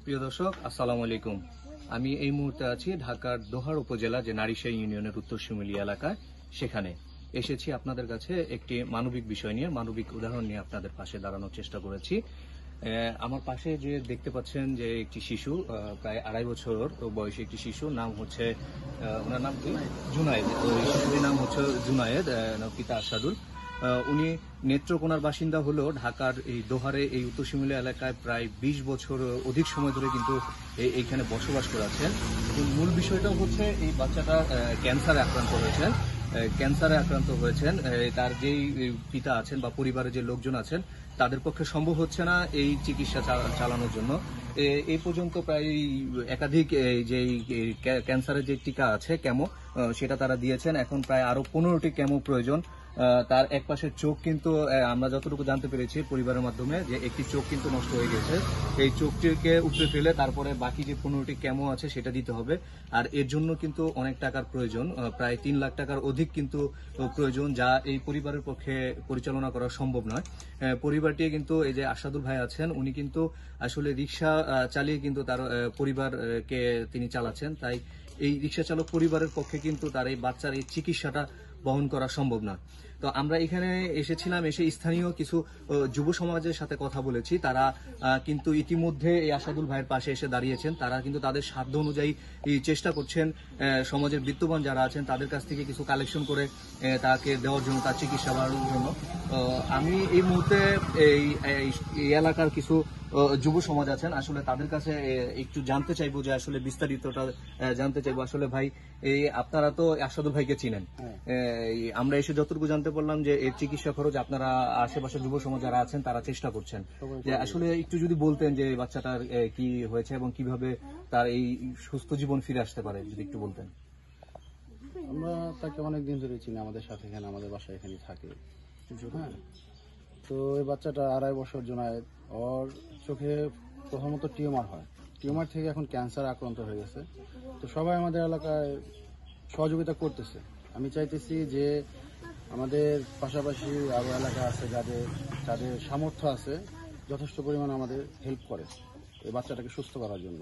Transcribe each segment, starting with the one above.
প্রিয় দর্শক, আসসালামু আলাইকুম। আমি এই মুহূর্তে আছি ঢাকার দোহার উপজেলা যে নারিশাই ইউনিয়নের উত্তর শিমুলী এলাকায়। সেখানে এসেছি আপনাদের কাছে একটি মানবিক বিষয় নিয়ে, মানবিক উদাহরণ নিয়ে আপনাদের পাশে দাঁড়ানোর চেষ্টা করেছি। আমার পাশে যে দেখতে পাচ্ছেন যে একটি শিশু, প্রায় 2.5 বছর বয়সী একটি শিশু, নাম হচ্ছে ওনার নাম কি জুনায়েদ। ওই শিশুটির নাম হচ্ছে জুনায়েদ, পিতা আসাদুল। উনি নেত্রকোনার বাসিন্দা হলেও ঢাকার এই দোহারে এই উত্তর শিমুলী এলাকায় প্রায় 20 বছর অধিক সময় ধরে কিন্তু এইখানে বসবাস করে আছেন। মূল বিষয়টা হচ্ছে এই বাচ্চাটা ক্যান্সারে আক্রান্ত হয়েছেন। তার যেই পিতা আছেন বা পরিবারের যে লোকজন আছেন তাদের পক্ষে সম্ভব হচ্ছে না এই চিকিৎসা চালানোর জন্য। এই পর্যন্ত প্রায় একাধিক যে ক্যান্সারের যে টিকা আছে কেমো, সেটা তারা দিয়েছেন। এখন প্রায় আরো 15টি কেমো প্রয়োজন। তার এক পাশের চোখ কিন্তু আমরা যতটুকু জানতে পেরেছি পরিবারের মাধ্যমে যে একটি চোখ কিন্তু নষ্ট হয়ে গেছে। এই চোখটিকে উপড়ে ফেলে তারপরে বাকি যে 15টি কেমো আছে সেটা দিতে হবে। আর এর জন্য কিন্তু অনেক টাকার প্রয়োজন, প্রায় 3 লাখ টাকার অধিক কিন্তু প্রয়োজন, যা এই পরিবারের পক্ষে পরিচালনা করা সম্ভব নয়। পরিবারটি কিন্তু এই যে আসাদুল ভাই আছেন, উনি কিন্তু আসলে রিক্সা চালিয়ে কিন্তু তার পরিবারকে তিনি চালাচ্ছেন। তাই এই রিক্সা চালক পরিবারের পক্ষে কিন্তু তার এই বাচ্চার এই চিকিৎসাটা বহন করা সম্ভব না। তো আমরা এখানে এসেছিলাম, এসে স্থানীয় কিছু যুব সমাজের সাথে কথা বলেছি। তারা কিন্তু ইতিমধ্যে এই আসাদুল ভাইয়ের পাশে এসে দাঁড়িয়েছেন। তারা কিন্তু তাদের সাধ্য অনুযায়ী চেষ্টা করছেন সমাজের বিত্তবান যারা আছেন তাদের কাছ থেকে কিছু কালেকশন করে তাকে দেওয়ার জন্য, তার চিকিৎসা বাড়ানোর জন্য। আমি এই মুহূর্তে এই এলাকার কিছু যুব সমাজ আছেন, আসলে তাদের কাছে একটু জানতে চাইবো যে আসলে বিস্তারিতটা জানতে চাইবো। আসলে ভাই, এই আপনারা তো আসাদুল ভাইকে চিনেন। আমরা এসে যতটুকু জানতে পারলাম যে এর চিকিৎসা খরচ আপনারা আশেপাশের যুব সমাজ যারা আছেন তারা চেষ্টা করছেন। যে আসলে একটু যদি বলতেন যে বাচ্চাটার কি হয়েছে এবং কিভাবে তার এই সুস্থ জীবন ফিরে আসতে পারে, যদি একটু বলতেন। আমরা তাকে অনেকদিন ধরে চিনি, আমাদের সাথে এখানে আমাদের বাসায় এখানে থাকে। হ্যাঁ, তো এই বাচ্চাটা 2.5 বছর জুনায়েদ, ওর চোখে প্রথমত টিউমার হয়, টিউমার থেকে এখন ক্যান্সার আক্রান্ত হয়ে গেছে। তো সবাই আমাদের এলাকায় সহযোগিতা করতেছে। আমি চাইতেছি যে আমাদের পাশাপাশি আরো এলাকা আছে যাদের সামর্থ্য আছে, যথেষ্ট পরিমাণে আমাদের হেল্প করে এই বাচ্চাটাকে সুস্থ করার জন্য।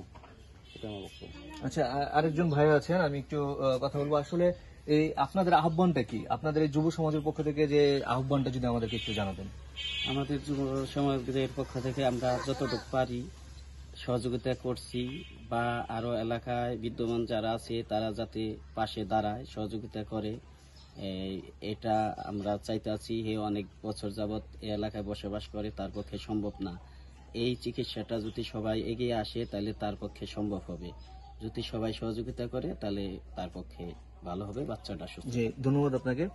সেটা আমার বক্তব্য। আচ্ছা, আরেকজন ভাই আছেন, আমি একটু কথা বলবো। আসলে এই আপনাদের আহ্বানটা কি, আপনাদের এই যুব সমাজের পক্ষ থেকে যে আহ্বানটা যদি আমাদেরকে একটু জানাতেন। আমাদের যুব সমাজের পক্ষ থেকে আমরা যতটুকু পারি সহযোগিতা করছি, বা আরো এলাকায় বিদ্যমান যারা আছে তারা যাতে পাশে দাঁড়ায়, সহযোগিতা করে, এটা আমরা চাইতে আছি। হে অনেক বছর যাবৎ এই এলাকায় বসবাস করে, তার পক্ষে সম্ভব না। এই চিকিৎসাটা যদি সবাই এগিয়ে আসে তাহলে তার পক্ষে সম্ভব হবে। যদি সবাই সহযোগিতা করে তাহলে তার পক্ষে ভালো হবে, বাচ্চাটা সুস্থ। জি, ধন্যবাদ আপনাকে।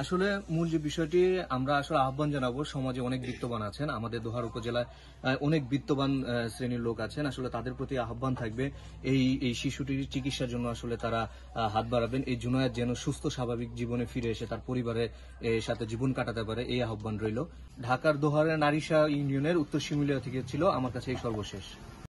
আসলে মূল যে বিষয়টি আমরা আসলে আহ্বান জানাবো, সমাজে অনেক বিত্তবান আছেন, আমাদের দোহার উপজেলায় অনেক বিত্তবান শ্রেণীর লোক আছেন। আসলে তাদের প্রতি আহ্বান থাকবে এই শিশুটির চিকিৎসার জন্য আসলে তারা হাত বাড়াবেন। এই জুনায়েদ যেন সুস্থ স্বাভাবিক জীবনে ফিরে এসে তার পরিবারের সাথে জীবন কাটাতে পারে, এই আহ্বান রইল। ঢাকার দোহারের নারিশা ইউনিয়নের উত্তর শিমুলিয়া থেকে ছিল আমার কাছে এই সর্বশেষ।